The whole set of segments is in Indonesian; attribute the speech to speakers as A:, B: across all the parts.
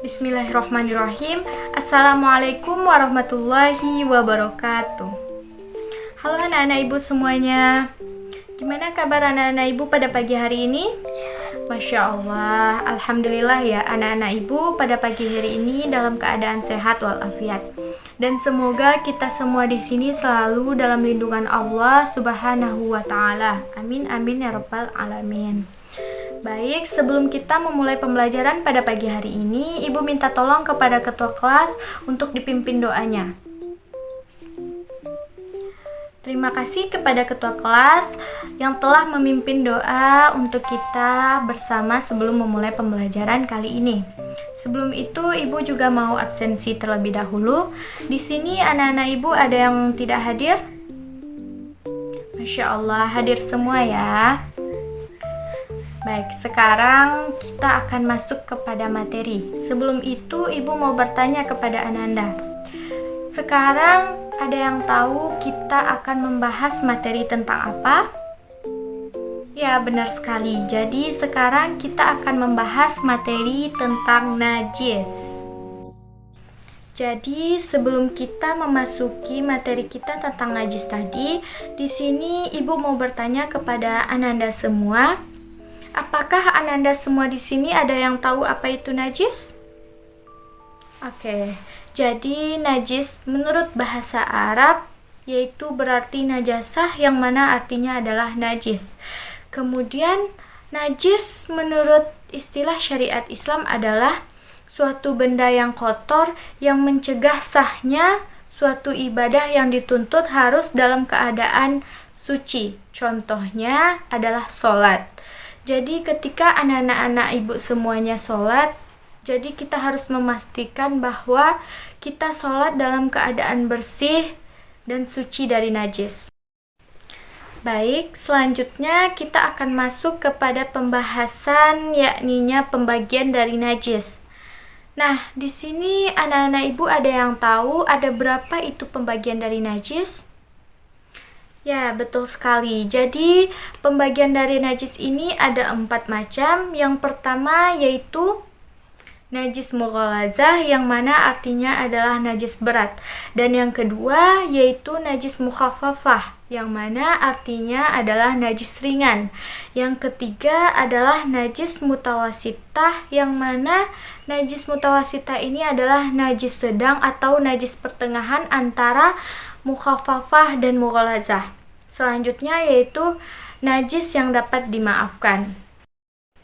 A: Bismillahirrahmanirrahim. Assalamualaikum warahmatullahi wabarakatuh. Halo anak-anak ibu semuanya. Gimana kabar anak-anak ibu pada pagi hari ini? Masya Allah, Alhamdulillah ya anak-anak ibu pada pagi hari ini dalam keadaan sehat walafiat. Dan semoga kita semua di sini selalu dalam lindungan Allah Subhanahu wa Ta'ala. Amin amin ya rabbal alamin. Baik, sebelum kita memulai pembelajaran pada pagi hari ini, Ibu minta tolong kepada ketua kelas untuk dipimpin doanya. Terima kasih kepada ketua kelas yang telah memimpin doa untuk kita bersama sebelum memulai pembelajaran kali ini. Sebelum itu, Ibu juga mau absensi terlebih dahulu. Di sini anak-anak Ibu ada yang tidak hadir? Masya Allah, hadir semua ya. Baik, sekarang kita akan masuk kepada materi. Sebelum itu, Ibu mau bertanya kepada Ananda. Sekarang ada yang tahu kita akan membahas materi tentang apa? Ya, benar sekali. Jadi, sekarang kita akan membahas materi tentang najis. Jadi, sebelum kita memasuki materi kita tentang najis tadi, di sini Ibu mau bertanya kepada Ananda semua. Apakah Ananda semua di sini ada yang tahu apa itu najis? Oke, jadi najis menurut bahasa Arab yaitu berarti najasah yang mana artinya adalah najis. Kemudian najis menurut istilah syariat Islam adalah suatu benda yang kotor yang mencegah sahnya suatu ibadah yang dituntut harus dalam keadaan suci. Contohnya adalah sholat. Jadi ketika anak-anak ibu semuanya sholat, jadi kita harus memastikan bahwa kita sholat dalam keadaan bersih dan suci dari najis. Baik, selanjutnya kita akan masuk kepada pembahasan yakninya pembagian dari najis. Nah, di sini anak-anak ibu ada yang tahu ada berapa itu pembagian dari najis? Ya, betul sekali. Jadi, pembagian dari najis ini ada 4 macam. Yang pertama yaitu najis mughalazah yang mana artinya adalah najis berat. Dan yang kedua yaitu najis mukhaffafah yang mana artinya adalah najis ringan. Yang ketiga adalah najis mutawasitah yang mana najis mutawasitah ini adalah najis sedang atau najis pertengahan antara mukhaffafah dan mughalazah. Selanjutnya yaitu najis yang dapat dimaafkan.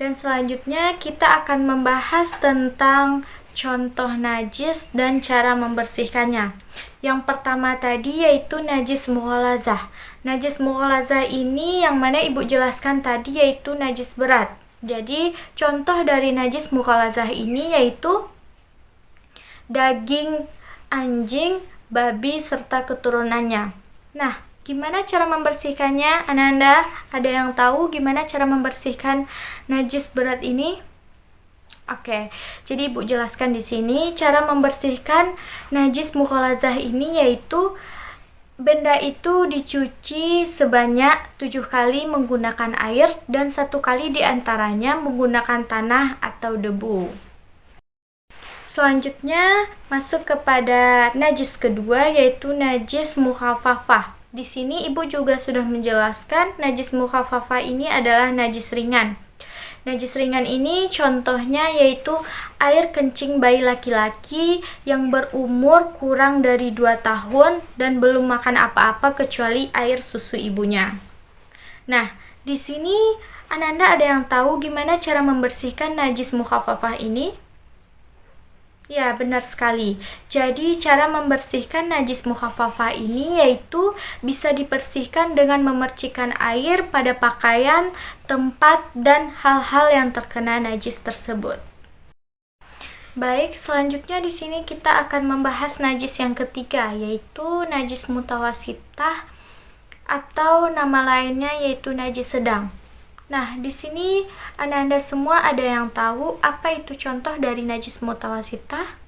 A: Dan selanjutnya kita akan membahas tentang contoh najis dan cara membersihkannya. Yang pertama tadi yaitu najis mughalazah. Najis mughalazah ini yang mana Ibu jelaskan tadi yaitu najis berat. Jadi contoh dari najis mughalazah ini yaitu daging anjing, babi, serta keturunannya. Nah, gimana cara membersihkannya? Ananda, ada yang tahu gimana cara membersihkan najis berat ini? Oke, jadi Ibu jelaskan di sini cara membersihkan najis mughalazah ini yaitu benda itu dicuci sebanyak 7 kali menggunakan air dan 1 kali diantaranya menggunakan tanah atau debu. Selanjutnya masuk kepada najis kedua yaitu najis mukhaffafah. Di sini Ibu juga sudah menjelaskan najis mukhaffafah ini adalah najis ringan. Najis ringan ini contohnya yaitu air kencing bayi laki-laki yang berumur kurang dari 2 tahun dan belum makan apa-apa kecuali air susu ibunya. Nah, di sini Ananda ada yang tahu gimana cara membersihkan najis mukhaffafah ini? Ya, benar sekali. Jadi, cara membersihkan najis mukhaffafah ini yaitu bisa dibersihkan dengan memercikkan air pada pakaian, tempat, dan hal-hal yang terkena najis tersebut. Baik, selanjutnya di sini kita akan membahas najis yang ketiga, yaitu najis mutawasitah atau nama lainnya yaitu najis sedang. Nah, di sini Anda semua ada yang tahu apa itu contoh dari najis mutawasitah?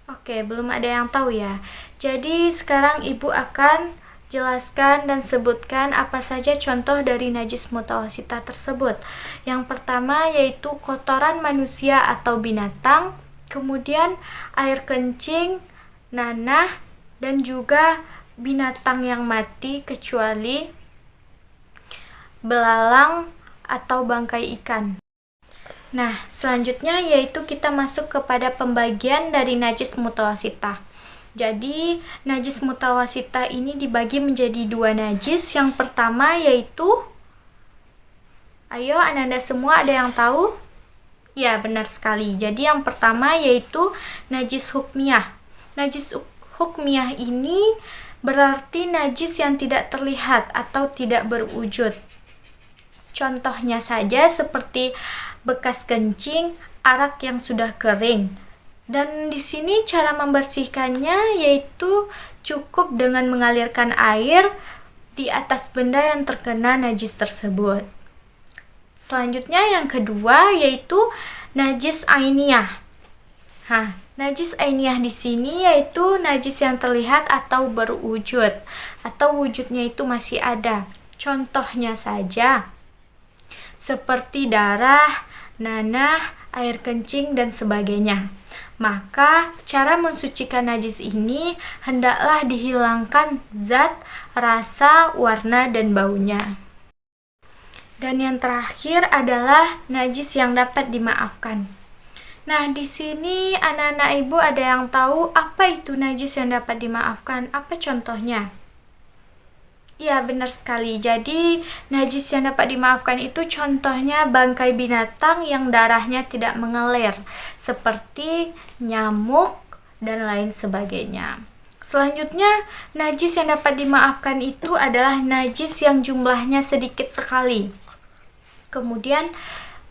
A: Oke, belum ada yang tahu ya. Jadi sekarang Ibu akan Jelaskan dan sebutkan apa saja contoh dari najis mutawasitah tersebut. Yang pertama yaitu kotoran manusia atau binatang, kemudian air kencing, nanah, dan juga binatang yang mati kecuali belalang atau bangkai ikan. Nah, selanjutnya yaitu kita masuk kepada pembagian dari najis mutawasitah. Jadi, najis mutawasitah ini dibagi menjadi 2 najis. Yang pertama yaitu, ayo Ananda semua ada yang tahu? Ya, benar sekali. Jadi yang pertama yaitu najis hukmiyah. Najis hukmiyah ini berarti najis yang tidak terlihat atau tidak berwujud. Contohnya saja seperti bekas kencing, arak yang sudah kering. Dan di sini cara membersihkannya yaitu cukup dengan mengalirkan air di atas benda yang terkena najis tersebut. Selanjutnya yang kedua yaitu najis ainiyah. Najis ainiyah di sini yaitu najis yang terlihat atau berwujud atau wujudnya itu masih ada. Contohnya saja seperti darah, nanah, air kencing dan sebagainya. Maka cara mensucikan najis ini hendaklah dihilangkan zat, rasa, warna, dan baunya. Dan yang terakhir adalah najis yang dapat dimaafkan. Nah, di sini anak-anak ibu ada yang tahu apa itu najis yang dapat dimaafkan? Apa contohnya? Ya, benar sekali. Jadi, najis yang dapat dimaafkan itu contohnya bangkai binatang yang darahnya tidak mengalir, seperti nyamuk dan lain sebagainya. Selanjutnya, najis yang dapat dimaafkan itu adalah najis yang jumlahnya sedikit sekali. Kemudian,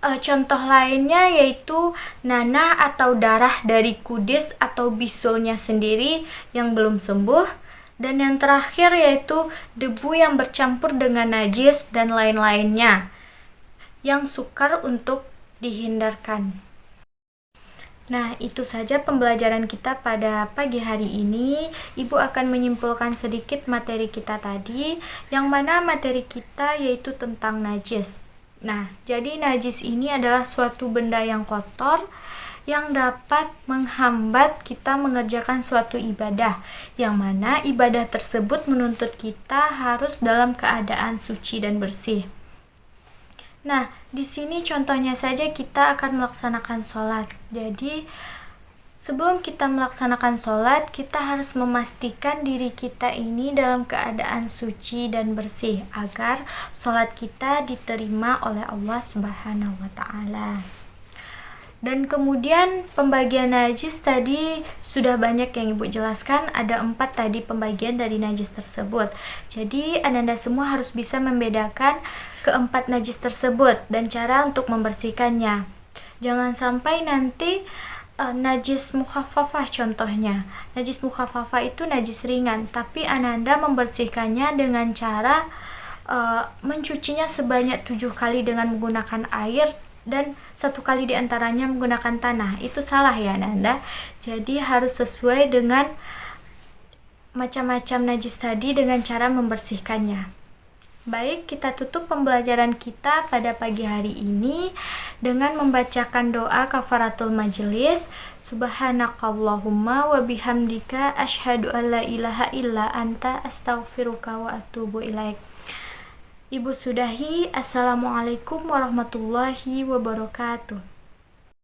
A: contoh lainnya yaitu nanah atau darah dari kudis atau bisulnya sendiri yang belum sembuh. Dan yang terakhir yaitu debu yang bercampur dengan najis dan lain-lainnya yang sukar untuk dihindarkan. Nah, itu saja pembelajaran kita pada pagi hari ini. Ibu akan menyimpulkan sedikit materi kita tadi, yang mana materi kita yaitu tentang najis. Nah, jadi najis ini adalah suatu benda yang kotor yang dapat menghambat kita mengerjakan suatu ibadah, yang mana ibadah tersebut menuntut kita harus dalam keadaan suci dan bersih. Nah, di sini contohnya saja kita akan melaksanakan sholat. Jadi, sebelum kita melaksanakan sholat, kita harus memastikan diri kita ini dalam keadaan suci dan bersih, agar sholat kita diterima oleh Allah Subhanahu wa Ta'ala. Dan kemudian pembagian najis tadi sudah banyak yang ibu jelaskan, ada 4 tadi pembagian dari najis tersebut. Jadi Ananda semua harus bisa membedakan keempat najis tersebut dan cara untuk membersihkannya. Jangan sampai nanti najis mukhaffafah contohnya. Najis mukhaffafah itu najis ringan, tapi Ananda membersihkannya dengan cara mencucinya sebanyak 7 kali dengan menggunakan air dan 1 kali diantaranya menggunakan tanah. Itu salah ya Ananda. Jadi harus sesuai dengan macam-macam najis tadi dengan cara membersihkannya. Baik, kita tutup pembelajaran kita pada pagi hari ini dengan membacakan doa kafaratul majelis. Subhanakallahumma wa bihamdika asyhadu an la ilaha illa anta astaghfiruka wa atubu ilaik. Ibu sudahi, assalamualaikum warahmatullahi wabarakatuh.